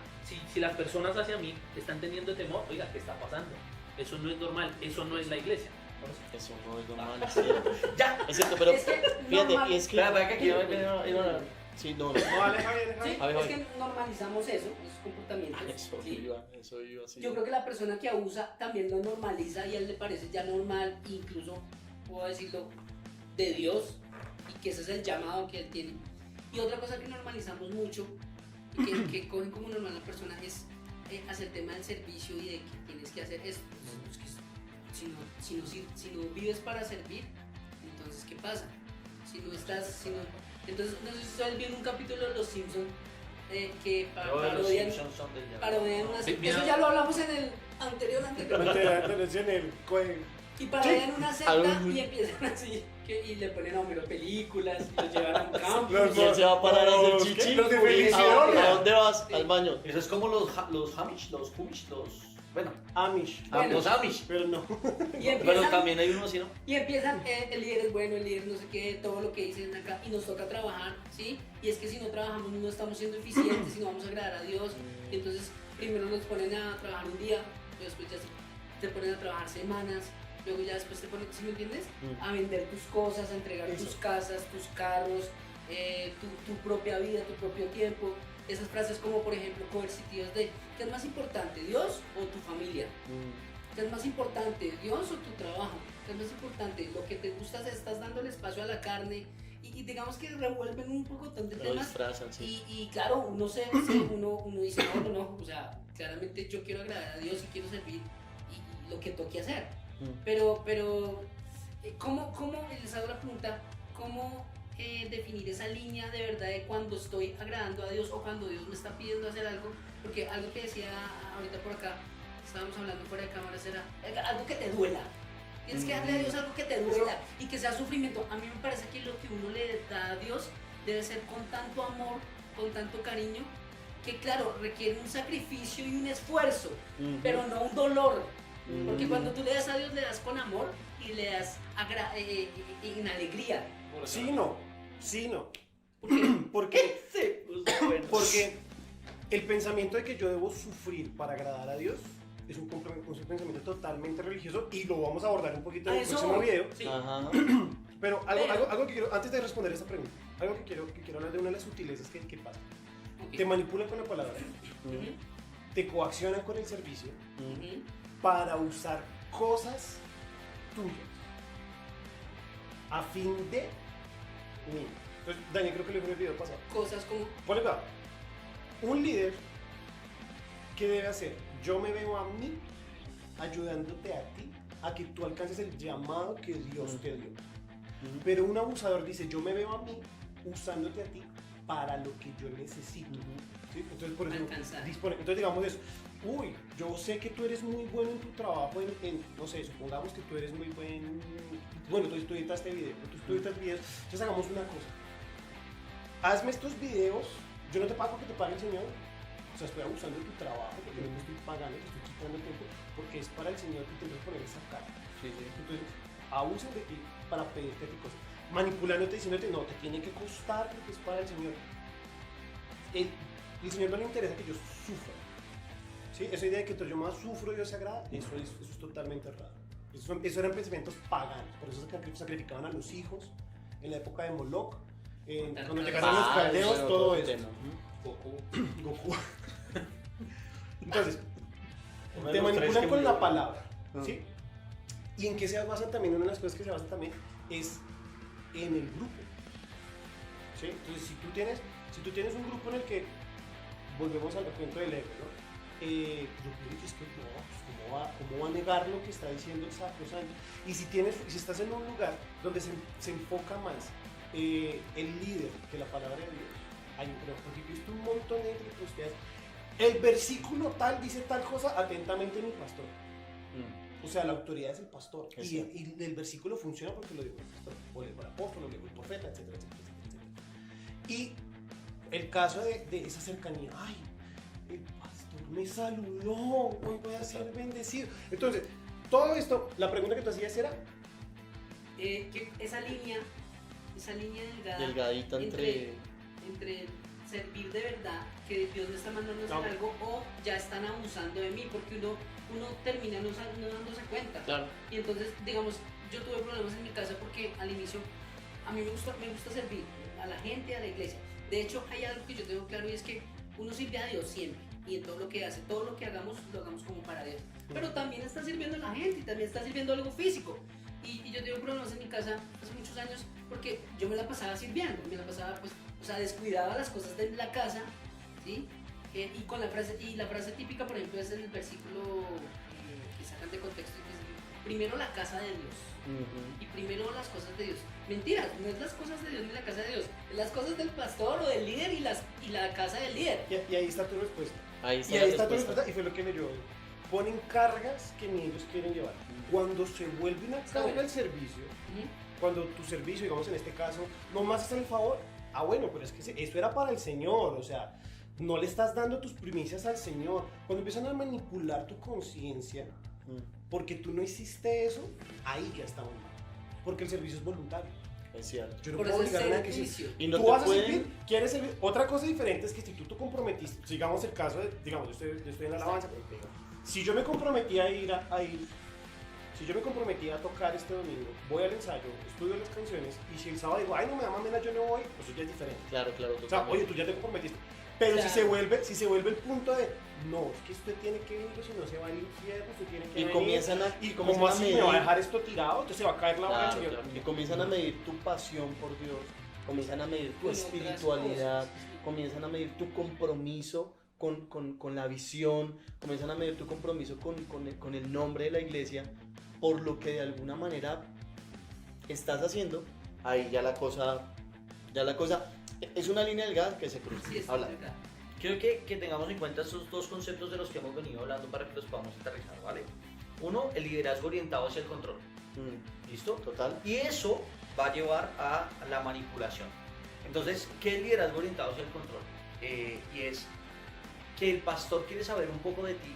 si las personas hacia mí están teniendo temor, oiga, ¿qué está pasando? Eso no es normal, eso no es la iglesia. Eso no es normal, es cierto. Ya. Es cierto, pero Es que fíjate, normal- y es que... Espera, que aquí Sí, no. No, vale, Javier. Sí, A ver, es que normalizamos eso, esos comportamientos. ¿sí? Eso iba así. Yo creo que la persona que abusa también lo normaliza y a él le parece ya normal, incluso puedo decirlo, de Dios, y que ese es el llamado que él tiene. Y otra cosa que normalizamos mucho y que cogen como normal la persona es hacia el tema del servicio y de que tienes que hacer esto. Es que si no vives para servir, entonces ¿qué pasa? Entonces no sé si ustedes vieron un capítulo de Los Simpsons que parodian una secta. Eso ya lo hablamos en el anterior. Y parodian una secta y empiezan así y le ponen a Homero películas y los llevan a un campo. ¿Y él se va a parar a hacer chichi? Los de ¿A Felicidad. dónde vas? Al baño. Eso es como los Amish, bueno, Amish. los Amish. Pero no. Y Pero empiezan, también hay unos así, ¿no? y empiezan el líder es bueno, el líder no sé qué, todo lo que dicen acá, y nos toca trabajar, ¿sí? Y es que si no trabajamos no estamos siendo eficientes, y no vamos a agradar a Dios. Y entonces primero nos ponen a trabajar un día, después ya te ponen a trabajar semanas, luego ya después te ponen, ¿sí me entiendes? A vender tus cosas, a entregar tus casas, tus carros, tu propia vida, tu propio tiempo. Esas frases como por ejemplo coercitivas de ¿qué es más importante, Dios o tu familia? ¿Qué es más importante, Dios o tu trabajo? ¿Qué es más importante? Lo que te gusta, estás dando el espacio a la carne y digamos que revuelven un poco de Lo temas disfrazan, sí. y claro, uno dice, no, o sea, claramente yo quiero agradar a Dios y quiero servir y lo que toque hacer. Pero ¿cómo, les hago la pregunta, cómo definir esa línea de verdad de cuando estoy agradando a Dios o cuando Dios me está pidiendo hacer algo? Porque algo que decía ahorita por acá, estábamos hablando fuera de cámaras, era algo que te duela. Tienes que darle a Dios algo que te duela y que sea sufrimiento. A mí me parece que lo que uno le da a Dios debe ser con tanto amor, con tanto cariño, que claro, requiere un sacrificio y un esfuerzo, pero no un dolor. Porque cuando tú le das a Dios, le das con amor y le das en alegría. Sí, no. ¿Por qué? Porque el pensamiento de que yo debo sufrir para agradar a Dios es un pensamiento totalmente religioso y lo vamos a abordar un poquito en el próximo video. Sí. Ajá. Pero algo que quiero, antes de responder esta pregunta, algo que quiero hablar de una de las sutilezas que pasa. Okay. Te manipulan con la palabra, Ujú, te coaccionan con el servicio ujú. para usar cosas tuyas a fin de mí. Entonces, Daniel, creo que lo dijo en el video pasado. Cosas como Ponle cuidado. Un líder, ¿qué debe hacer? Yo me veo a mí ayudándote a ti a que tú alcances el llamado que Dios te dio. Pero un abusador dice, yo me veo a mí usándote a ti para lo que yo necesito. ¿Sí? Entonces, por eso Alcanzar. entonces digamos eso. Uy, yo sé que tú eres muy bueno en tu trabajo, no sé, supongamos que tú eres muy buen... Bueno, tú estudias este video, tú estudias videos, entonces hagamos una cosa. Hazme estos videos, yo no te pago que te pague el Señor, o sea, estoy abusando de tu trabajo, porque no me estoy pagando, te estoy quitando tiempo, porque es para el Señor que te voy a poner esa cara. Entonces, abusen de ti para pedirte a ti cosas. Manipulándote, diciéndote, no, te tiene que costar porque es para el Señor. El Señor no le interesa que yo sufra. ¿Sí? Esa idea de que entonces yo más sufro y Dios se agrada, eso es totalmente errado. Eso eran pensamientos paganos, por eso sacrificaban a los hijos en la época de Moloch, cuando llegaron los caldeos, todo eso. Goku. Entonces, te manipulan con la palabra, ¿sí? Y en qué se basan también, una de las cosas que se basan también es en el grupo, ¿sí? Entonces, si tú tienes un grupo en el que, volvemos al cuento del ego, ¿no? Yo creo que es que no, pues, ¿cómo va a negar lo que está diciendo el sacrosanto? Y si estás en un lugar donde se enfoca más el líder que la palabra de Dios, porque he visto un montón de gente que ustedes, el versículo tal dice tal cosa, atentamente mi pastor. O sea, la autoridad es el pastor. Y el versículo funciona porque lo dijo el pastor, o el apóstol, o el profeta, etcétera, etcétera, etcétera. Y el caso de esa cercanía, ay, el pastor me saludó, hoy voy a ser bendecido. Entonces, todo esto, la pregunta que tú hacías era... que esa línea delgada Delgadita entre servir de verdad, que Dios me está mandando a hacer algo, o ya están abusando de mí, porque uno termina no dándose cuenta. Claro. Y entonces, digamos, yo tuve problemas en mi casa porque al inicio a mí me gusta servir a la gente, a la iglesia. De hecho, hay algo que yo tengo claro y es que uno sirve a Dios siempre, y en todo lo que hace, todo lo que hagamos, lo hagamos como para Dios. Pero también está sirviendo a la gente y también está sirviendo algo físico. Y yo tengo problemas en mi casa hace muchos años porque yo me la pasaba sirviendo, me la pasaba pues, o sea, descuidaba las cosas de la casa, ¿sí? Y con la frase típica, por ejemplo, es el versículo que sacan de contexto y que dice, primero la casa de Dios. Y primero las cosas de Dios. Mentira, no es las cosas de Dios ni la casa de Dios, es las cosas del pastor o del líder y la casa del líder. Y ahí está tu respuesta. Ahí está Y la ahí está tu respuesta. respuesta, y fue lo que leyó. Ponen cargas que ni ellos quieren llevar. Cuando se vuelve una carga el servicio, cuando tu servicio, digamos en este caso, nomás es el favor, bueno, pero es que eso era para el Señor, o sea, no le estás dando tus primicias al Señor. Cuando empiezan a manipular tu conciencia, porque tú no hiciste eso, ahí ya está mal. Porque el servicio es voluntario. Es cierto. Yo no Por puedo eso es obligar a nadie que servicio. Y no tú te vas a pueden- servir, quieres servir. Otra cosa diferente es que si tú te comprometiste, digamos el caso de, digamos, yo estoy en la alabanza, pero te digo, si yo me comprometí a ir, si yo me comprometí a tocar este domingo, voy al ensayo, estudio las canciones, y si el sábado digo, ay, no me da mamena, yo no voy, pues eso ya es diferente. Claro, O sea, totalmente. oye, tú ya te comprometiste. Pero Claro. si se vuelve el punto de, no, es que usted tiene que ir, si no se va al infierno, usted tiene que Y venir. comienzan a, Y comienzan como a así medir, me va a dejar esto tirado, entonces se va a caer la obra del claro, Señor. claro. Y comienzan a medir tu pasión por Dios, comienzan a medir tu Con otras espiritualidad, cosas. comienzan a medir tu compromiso con la visión, comienzan a medir tu compromiso con el nombre de la iglesia, por lo que de alguna manera estás haciendo. Ahí ya la cosa es una línea delgada que se cruza. Sí, es Habla. verdad. Quiero que tengamos en cuenta estos dos conceptos de los que hemos venido hablando para que los podamos aterrizar, ¿vale? Uno, el liderazgo orientado hacia el control. ¿Listo? Total. Y eso va a llevar a la manipulación. Entonces, ¿qué es liderazgo orientado hacia el control? Y es que el pastor quiere saber un poco de ti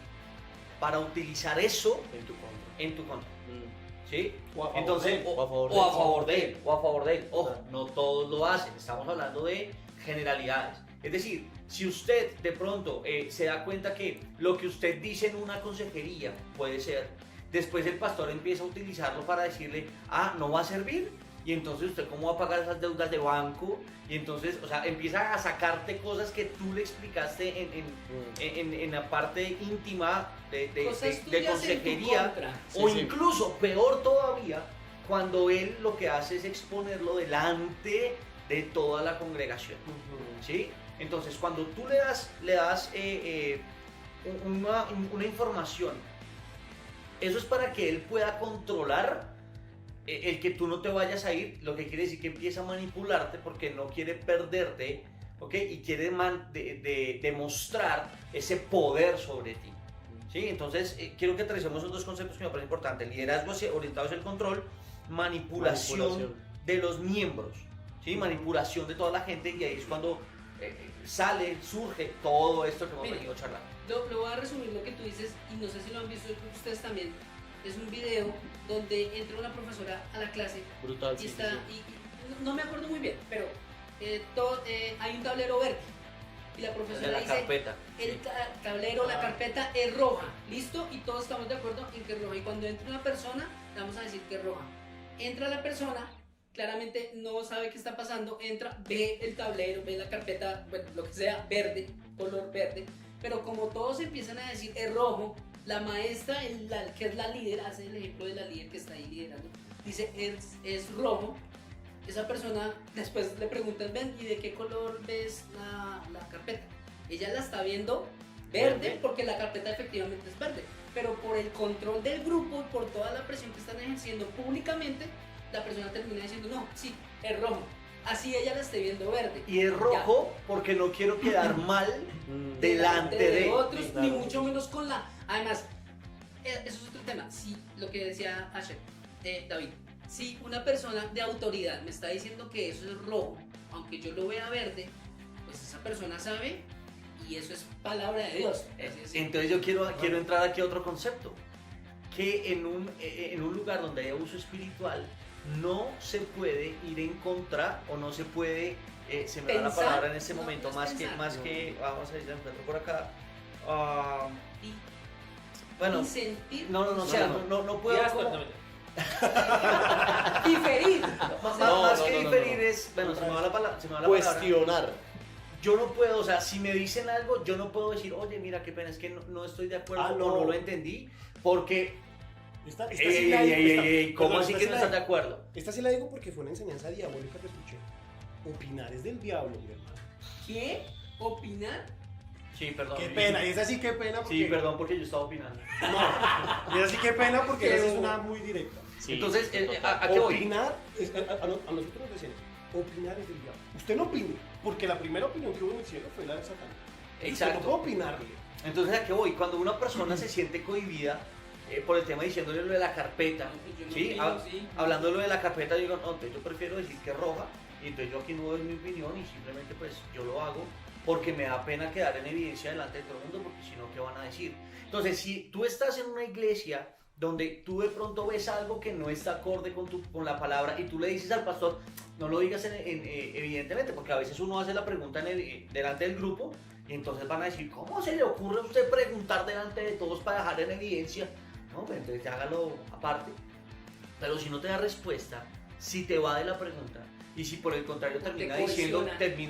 para utilizar eso En tu contra. en tu contra. ¿Sí? O a favor Entonces, de él. O a favor de o a él. favor de él, o a favor de él. Ojo, no todos lo hacen, estamos hablando de generalidades. Es decir, si usted de pronto se da cuenta que lo que usted dice en una consejería puede ser, después el pastor empieza a utilizarlo para decirle, no va a servir, y entonces usted cómo va a pagar esas deudas de banco, y entonces, o sea, empieza a sacarte cosas que tú le explicaste en la parte íntima de Cosas tuyas de en tu consejería, contra. o Sí. incluso peor todavía, cuando él lo que hace es exponerlo delante de toda la congregación. ¿Sí? Entonces, cuando tú le das una información, eso es para que él pueda controlar el que tú no te vayas a ir, lo que quiere decir que empieza a manipularte porque no quiere perderte, ¿ok? Y quiere demostrar ese poder sobre ti. ¿Sí? Entonces, quiero que aterricemos esos dos conceptos que me parecen importantes: liderazgo orientado hacia el control, manipulación de los miembros, ¿sí? Manipulación de toda la gente, y ahí es cuando surge todo esto que hemos Mire, venido charlando. Lo voy a resumir lo que tú dices, y no sé si lo han visto ustedes también. Es un video donde entra una profesora a la clase Brutal, y sí, está, sí. y no me acuerdo muy bien, pero hay un tablero verde y la De profesora la dice, carpeta. el tablero, la carpeta es roja, ¿listo? Y todos estamos de acuerdo en que es roja, y cuando entra una persona, le vamos a decir que es roja. Entra la persona, claramente no sabe qué está pasando, entra, ve el tablero, ve la carpeta, bueno, lo que sea, verde, color verde, pero como todos empiezan a decir es rojo, la maestra, que es la líder, hace el ejemplo de la líder que está ahí liderando, dice es rojo. Esa persona después le preguntan, ven, ¿y de qué color ves la carpeta? Ella la está viendo verde porque la carpeta efectivamente es verde, pero por el control del grupo, por toda la presión que están ejerciendo públicamente, la persona termina diciendo, no, sí, es rojo. Así ella la esté viendo verde. Y es rojo porque no quiero quedar mal delante de otros, sí, ni claro, mucho sí. menos con la... Además, eso es otro tema. Si lo que decía Asher, David, si una persona de autoridad me está diciendo que eso es rojo, aunque yo lo vea verde, pues esa persona sabe y eso es palabra de Dios. Así es. Entonces yo quiero entrar aquí a otro concepto, que en un lugar donde hay abuso espiritual no se puede ir en contra, o no se puede, se me da la Pensar, palabra en este no, momento, no es más pensar. que, vamos a ir, la encuentro por acá, Y, bueno, y sentir, no, o sea, no puedo Ya, como- no, diferir. más que no. diferir es, bueno, se me va la palabra, Cuestionar. yo no puedo, o sea, si me dicen algo, yo no puedo decir, oye, mira, qué pena, es que no estoy de acuerdo, No. o no lo entendí, porque, Esta sí la digo, ¿cómo perdón, así esta que sí no la estás de digo. acuerdo? Esta sí la digo porque fue una enseñanza diabólica que escuché. Opinar es del diablo, mi hermano. ¿Qué? ¿Opinar? Sí, perdón. Qué pena, y esa sí qué pena porque... Sí, perdón porque yo estaba opinando. No, y esa sí qué pena porque esa sí es una muy directa. Sí, Entonces, sí, total. ¿a qué voy? Opinar, a nosotros nos decían, opinar es del diablo. Usted no opine, porque la primera opinión que hubo en el cielo fue la de Satán. Exacto. Usted no puede opinarle. Entonces, ¿a qué voy? Cuando una persona se siente cohibida por el tema diciéndole lo de la carpeta, Yo no ¿sí? opino, sí. Hablando de lo de la carpeta, digo, no, entonces yo prefiero decir que es roja, y entonces yo aquí no doy mi opinión y simplemente pues yo lo hago porque me da pena quedar en evidencia delante de todo el mundo, porque si no, ¿qué van a decir? Entonces, si tú estás en una iglesia donde tú de pronto ves algo que no está acorde con la palabra y tú le dices al pastor, no lo digas evidentemente, porque a veces uno hace la pregunta delante del grupo y entonces van a decir, ¿cómo se le ocurre a usted preguntar delante de todos para dejar en evidencia? No, pues entonces hágalo aparte. Pero si no te da respuesta, si te va de la pregunta y si por el contrario termina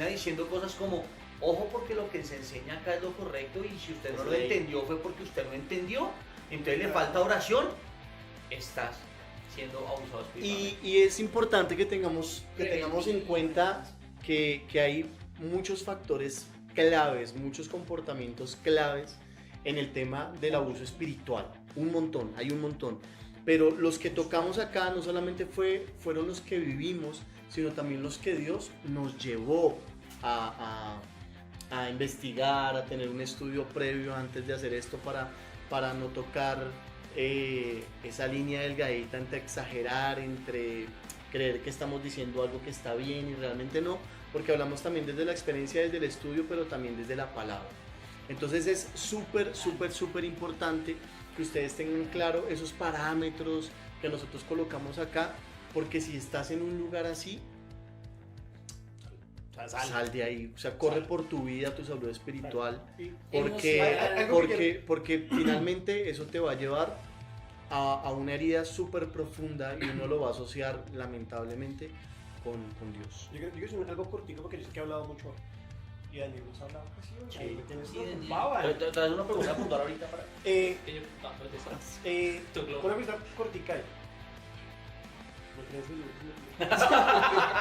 diciendo cosas como, ojo porque lo que se enseña acá es lo correcto y si usted no lo entendió fue porque usted no entendió, entonces le falta oración, estás siendo abusado espiritualmente. Y es importante que tengamos en cuenta que hay muchos factores claves, muchos comportamientos claves en el tema del abuso espiritual. Hay un montón. Pero los que tocamos acá no solamente fueron los que vivimos, sino también los que Dios nos llevó a investigar, a tener un estudio previo antes de hacer esto para no tocar esa línea delgadita entre exagerar, entre creer que estamos diciendo algo que está bien y realmente no, porque hablamos también desde la experiencia, desde el estudio, pero también desde la palabra. Entonces es súper importante que ustedes tengan claro esos parámetros que nosotros colocamos acá, porque si estás en un lugar así, sal de ahí, o sea, corre por tu vida, tu salud espiritual, porque finalmente eso te va a llevar a una herida súper profunda y uno lo va a asociar lamentablemente con Dios. Yo quiero decir algo cortito porque yo sé que he hablado mucho y Daniel nos ha hablado casi. Sí. Ahí me tienes Sí, Daniel. baba. Te das una pregunta a apuntar ahorita para... Que yo, no, no es eso. Tu globo. Una pregunta cortica ahí.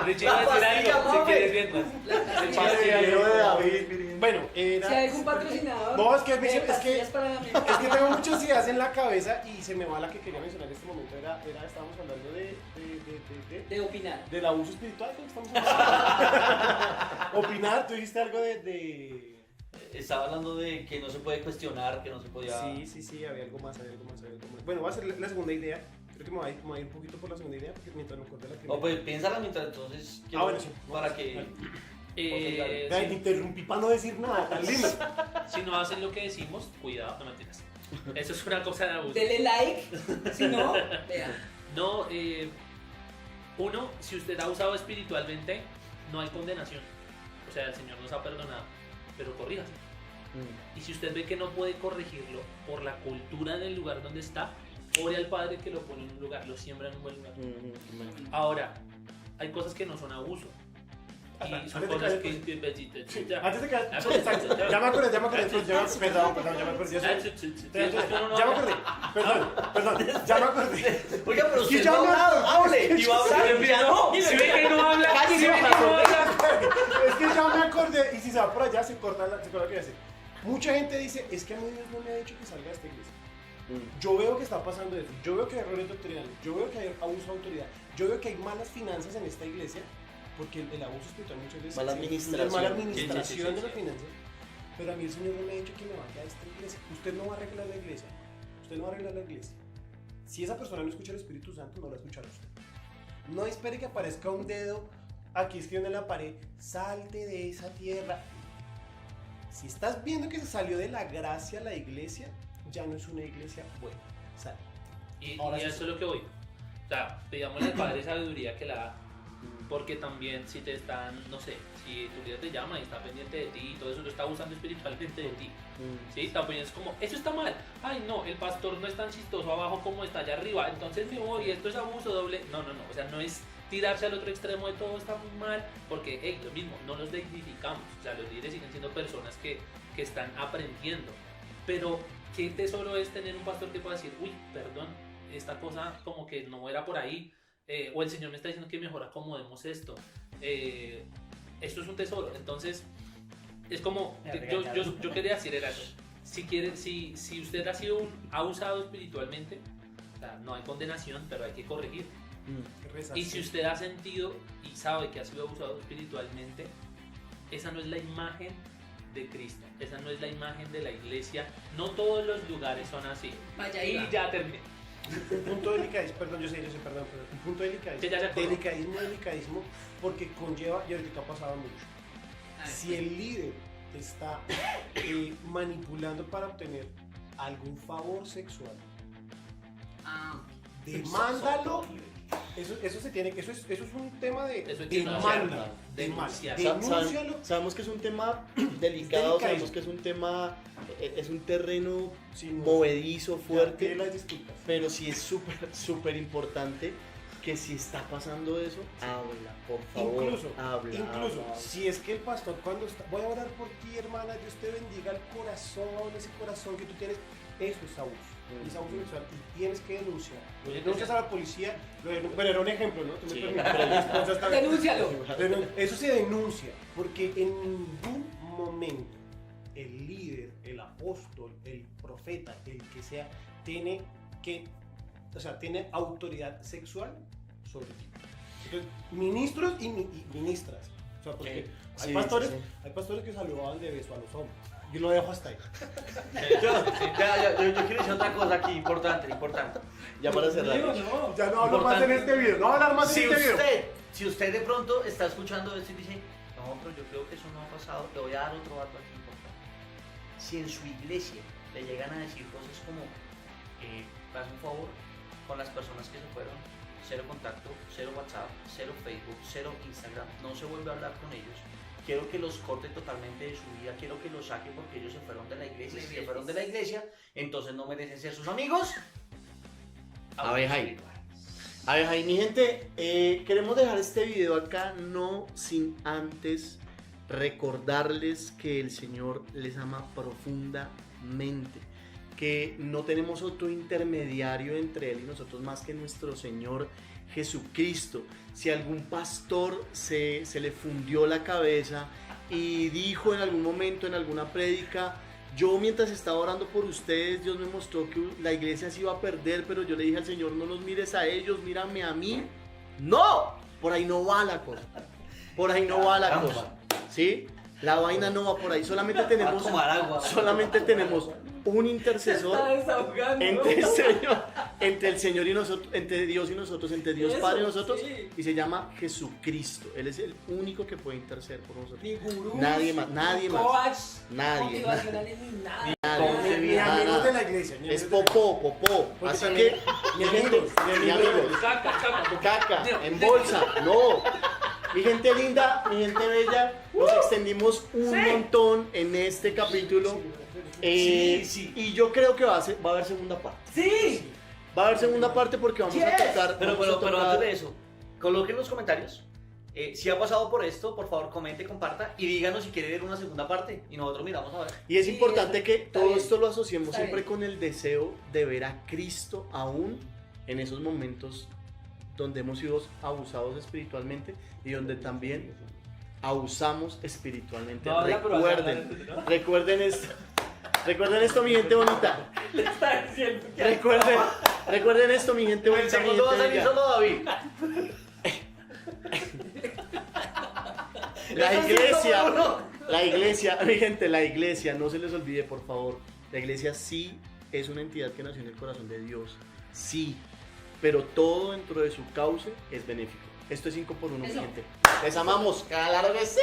Richie va a decir algo, si quieres mientras. El Pastelero de David, miren. Bueno, Si hay algún patrocinador. No, es que pastillas para la mente. es que tengo muchas ideas en la cabeza y se me va la que quería mencionar en este momento. Estábamos hablando De opinar. del abuso espiritual. ¿No? Estamos hablando. Opinar, tú dijiste algo de... Estaba hablando de que no se puede cuestionar, que no se podía... Sí, había algo más. Bueno, voy a hacer la segunda idea. Creo que me voy a ir un poquito por la segunda idea porque mientras me acordé la primera. O pues piénsala mientras entonces... Bueno, sí. Para que... Te interrumpí para no decir nada, tan lindo. Si no hacen lo que decimos, cuidado, no mentiras. Eso es una cosa de abuso. Dele like. Si no, vean. No, uno, si usted ha usado espiritualmente, no hay condenación. O sea, el Señor nos ha perdonado, pero corríjase. Y si usted ve que no puede corregirlo por la cultura del lugar donde está, ore al Padre que lo pone en un lugar, lo siembra en un buen lugar. Ahora, hay cosas que no son abuso. Y son cosas que... Antes de que... Ya me acordé. Perdón, ya me acordé. Ya me acordé. Oiga, pero Es que usted ya no me- hable. Y va a hablar, no. Si ve que no habla, Cállese, si ve que no pastor. habla. Es que ya me acordé. Y si se va por allá, se corta lo que voy a decir. Mucha gente dice, es que a mí Dios no me ha dicho que salga de esta iglesia. Yo veo que está pasando eso. Yo veo que hay errores doctrinales. Yo veo que hay abuso de autoridad. Yo veo que hay malas finanzas en esta iglesia. Porque el abuso espiritual muchas veces Mala es administración. mala administración Sí. de las finanzas. Pero a mí el Señor no me ha dicho que me vaya a esta iglesia. Usted no va a arreglar la iglesia. Usted no va a arreglar la iglesia. Si esa persona no escucha el Espíritu Santo, no la escuchará usted. No espere que aparezca un dedo aquí escribiendo en la pared. Salte de esa tierra. Si estás viendo que se salió de la gracia la iglesia, ya no es una iglesia buena. Sal. Y Ahora a sí. eso es lo que voy. O sea, pidámosle al Padre sabiduría que la da. Porque también si te están, no sé, si tu líder te llama y está pendiente de ti y todo eso lo está usando espiritualmente de ti. ¿Sí? También es como, eso está mal. Ay, no, el pastor no es tan chistoso abajo como está allá arriba. Entonces me voy, esto es abuso doble. No. O sea, no es tirarse al otro extremo de todo está muy mal. Porque, lo mismo, no los dignificamos. O sea, los líderes siguen siendo personas que están aprendiendo. Pero, ¿qué tesoro es tener un pastor que pueda decir, uy, perdón, esta cosa como que no era por ahí? O el Señor me está diciendo que mejor acomodemos esto. Esto es un tesoro. Entonces, es como, yo quería decir era eso. Si usted ha usado espiritualmente, o sea, no hay condenación, pero hay que corregir. Y si usted ha sentido y sabe que ha sido abusado espiritualmente, esa no es la imagen de Cristo, esa no es la imagen de la iglesia. No todos los lugares son así. Vaya, Y Iván. ya terminé. Un punto delicadísimo, perdón, yo sé, perdón, pero un punto Que ya se acordó. delicadísimo, porque conlleva, y ahorita ha pasado mucho, A ver, si el líder te está manipulando para obtener algún favor sexual, ah, demándalo. Eso se tiene que, eso es un tema de Eso hay que demanda. denunciar. Denúncialo. Sabemos que es un tema delicado, sabemos que es un tema, es un terreno movedizo, fuerte, Pide las disculpas. pero sí es súper importante que si está pasando eso, habla, por favor, Incluso, habla. si es que el pastor cuando está, voy a orar por ti, hermana, Dios te bendiga el corazón, ese corazón que tú tienes, eso es abuso. Y es abuso sexual y tienes que denunciar. Lo denuncias a la policía, pero era un ejemplo, ¿no? Tú me Sí, permites. pero Entonces, está bien. denúncialo. Eso se denuncia, porque en ningún momento el líder, el apóstol, el profeta, el que sea, tiene autoridad sexual sobre ti. Entonces, ministros y ministras. O sea, porque Sí, hay pastores, sí, sí. hay pastores que saludaban de beso a los hombres. Yo lo dejo hasta ahí. Yo quiero decir otra cosa aquí, importante. Ya para cerrar. Ya no hablo más en este video. No voy a hablar más Si en este video. usted de pronto está escuchando esto y dice, no, pero yo creo que eso no ha pasado, te voy a dar otro dato aquí importante. Si en su iglesia le llegan a decir cosas como, haz un favor con las personas que se fueron, 0 contacto, 0 WhatsApp, 0 Facebook, 0 Instagram, no se vuelve a hablar con ellos. Quiero que los corte totalmente de su vida, quiero que los saque porque ellos se fueron de la iglesia. Si se fueron de la iglesia, entonces no merecen ser sus amigos. Abejay. Abejay, mi gente, queremos dejar este video acá no sin antes recordarles que el Señor les ama profundamente, que no tenemos otro intermediario entre Él y nosotros más que nuestro Señor Jesucristo. Si algún pastor se le fundió la cabeza y dijo en algún momento, en alguna prédica, yo mientras estaba orando por ustedes, Dios me mostró que la iglesia se iba a perder, pero yo le dije al Señor, no los mires a ellos, mírame a mí. ¡No! Por ahí no va la cosa. Por ahí no va la cosa. ¿Sí? La vaina no va por ahí. Solamente tenemos un intercesor entre el Señor y nosotros, entre Dios y nosotros, entre Dios Padre y nosotros, y se llama Jesucristo. Él es el único que puede interceder por nosotros. Nadie más. Nadie. Ni amigos de la iglesia. Es popó. Porque Así también- que, mi gente, mi amigos, caca, en bolsa, no. Mi gente linda, mi gente bella, nos extendimos un montón en este capítulo. Sí. Y yo creo que va a haber segunda parte. Sí. Va a haber segunda parte porque vamos a tocar. Pero vamos a tocar- antes de eso, coloquen en los comentarios si ha pasado por esto, por favor comente, comparta y díganos si quiere ver una segunda parte y nosotros miramos a ver. Y es Sí, importante que está todo bien. esto lo asociemos Está siempre bien. con el deseo de ver a Cristo aún en esos momentos donde hemos sido abusados espiritualmente y donde también abusamos espiritualmente. No, ya, pero Recuerden esto. Recuerden esto, mi gente bonita. Recuerden esto, mi gente El bonita. Mi segundo va a gente salir bella. solo David. La iglesia, mi gente, la iglesia, no se les olvide, por favor. La iglesia sí es una entidad que nació en el corazón de Dios. Sí. Pero todo dentro de su cauce es benéfico. Esto es 5 por 1, mi Eso. gente. Les amamos. ¡Claro que sí!